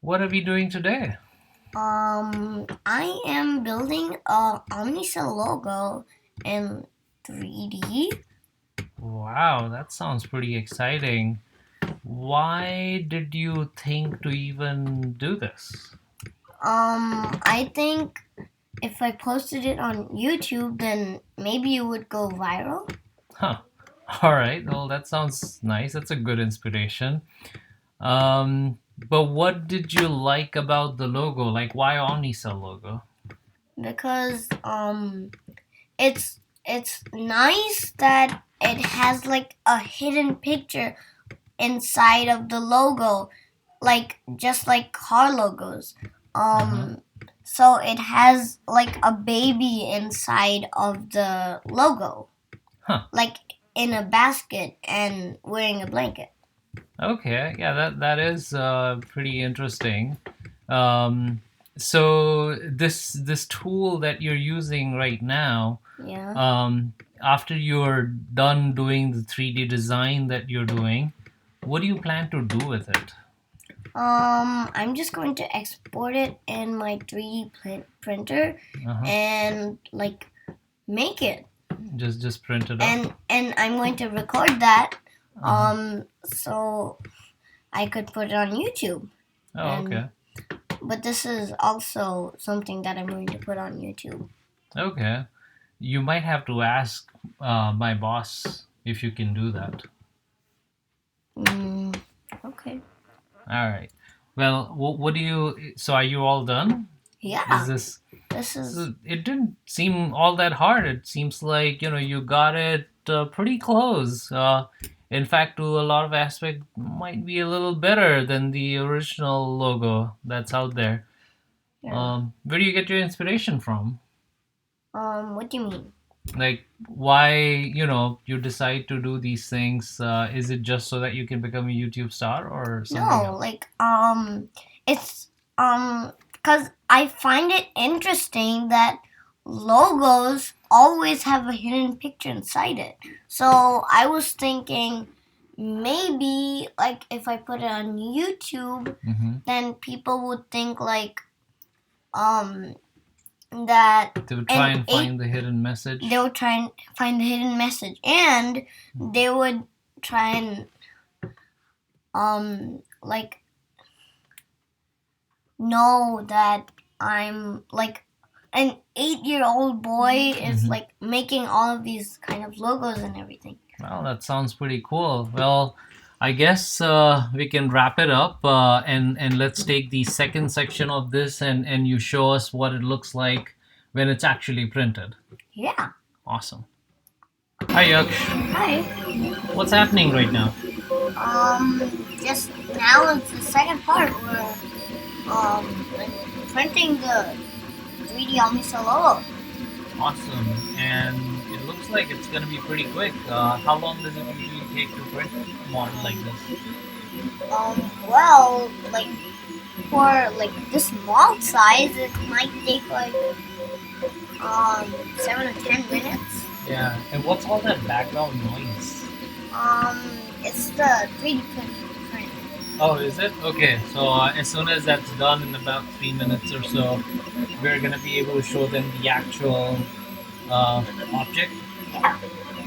What are we doing today? I am building a Omnicell logo in 3D. Wow, that sounds pretty exciting. Why did you think to even do this? I think if I posted it on YouTube, then maybe it would go viral. Huh. All right. Well, that sounds nice. That's a good inspiration. But what did you like about the logo? Like, why Omnicell logo? Because it's nice that it has like a hidden picture inside of the logo, like just like car logos. Uh-huh. So it has like a baby inside of the logo, Huh. like in a basket and wearing a blanket. Okay. Yeah, that is pretty interesting. Um, so this tool that you're using right now, Yeah. after you're done doing the 3D design that you're doing, what do you plan to do with it? I'm just going to export it in my 3D printer Uh-huh. and like make it. Just print it up. And I'm going to record that Uh-huh. so I could put it on YouTube. Oh, And okay. but this is also something that I'm going to put on YouTube. Okay. You might have to ask my boss if you can do that. Mm, okay. All right. Well, what do you? So are you all done? Is Yeah. this? This is So it didn't seem all that hard. It seems like you got it pretty close. In fact, to a lot of aspect, might be a little better than the original logo that's out there. yeah. Where do you get your inspiration from? What do you mean? Like, why you decide to do these things? Is it just so that you can become a YouTube star or something No, else? like it's cuz I find it interesting that logos always have a hidden picture inside it. So I was thinking maybe like if I put it on YouTube, Hmm. then people would think like um that They would try an and eight find the hidden they message. would try and find the hidden message, and they would try and like know that I'm like an 8-year-old boy is Hmm. like making all of these kind of logos and everything. Well, that sounds pretty cool. Well, I guess we can wrap it up, and let's take the second section of this, and you show us what it looks like when it's actually printed. Yeah. Awesome. Hi, Yaksh. Hi. What's happening right now? Just now it's the second part where I'm printing the 3D Omnicell logo. Awesome. And it looks like it's going to be pretty quick. How long does it usually take to print a model like this? Well, like for like the small size, it might take like 7 or 10 minutes. Yeah. And what's all that background noise? Um, it's the 3D print. Oh, is it? Okay. So as soon as that's done in about 3 minutes or so, we're going to be able to show them the actual object. Yeah.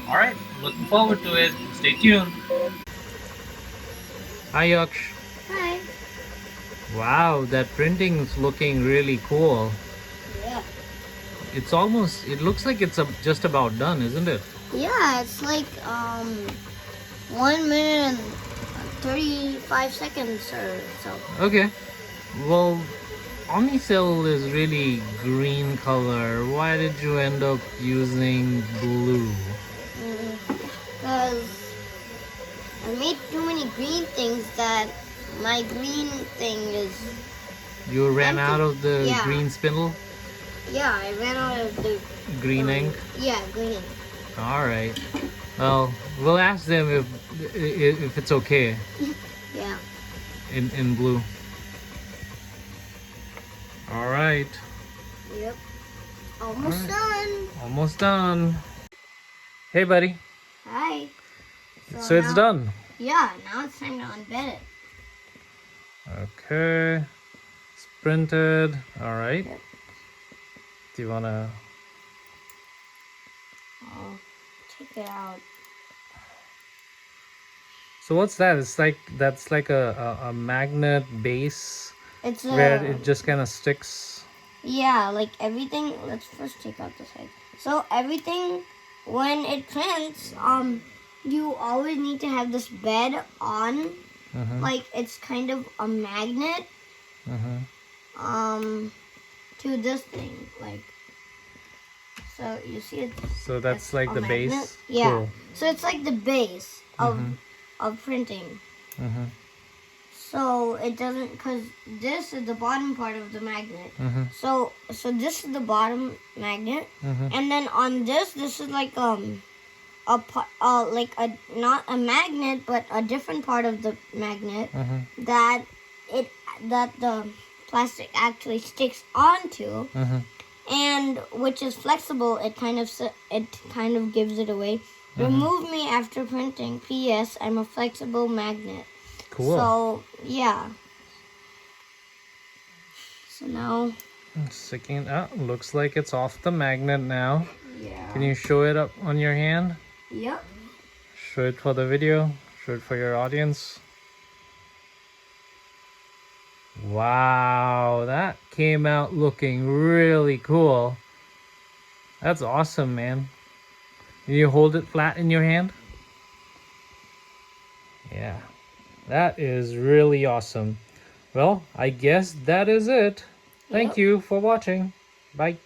All right. Looking forward to it. Stay tuned. Hi, Yaksh. Hi. Wow, that printing is looking really cool. Yeah. It looks like it's just about done, isn't it? Yeah, it's like 1 minute and 35 seconds or so. Okay. Well, Omnicell is really green color. Why did you end up using blue? Because I made too many green things that my green thing is You ran empty. out of the Yeah. green spindle? Yeah, I ran out of the Green ink? yeah, green. All right. Well, we'll ask them if it's okay Yeah. in blue. All right. Yep. All Almost right. done. Almost done. Hey, buddy. Hi. So it's now, done. yeah, now it's time to unbed it. Okay. printed. All right. Yep. Do you want to... I'll take it out. So what's that? It's like, that's like a magnet base It's where a it just kind of sticks. yeah, like everything. Let's first take out the side. So everything, when it prints, you always need to have this bed on. Mm-hmm. Like it's kind of a magnet, Mm-hmm. to this thing. Like, so you see it. So that's It's like a the magnet. base. Yeah. Cool. So it's like the base of Mm-hmm. of printing. Mm-hmm. So it doesn't, because this is the bottom part of the magnet. Mm-hmm. So this is the bottom magnet, Mm-hmm. and then on this is like like a, not a magnet but a different part of the magnet Mm-hmm. that that the plastic actually sticks onto, Mm-hmm. and which is flexible. It kind of gives it away. Mm-hmm. Remove me after printing. P.S. I'm a flexible magnet. Cool. So yeah. So now, Sticking it out. Looks like it's off the magnet now. yeah. Can you show it up on your hand? Yep. Show it for the video. Show it for your audience. Wow, that came out looking really cool. That's awesome, man. Can you hold it flat in your hand? Yeah, that is really awesome. Well, I guess that is it. Thank Yep. you for watching. Bye.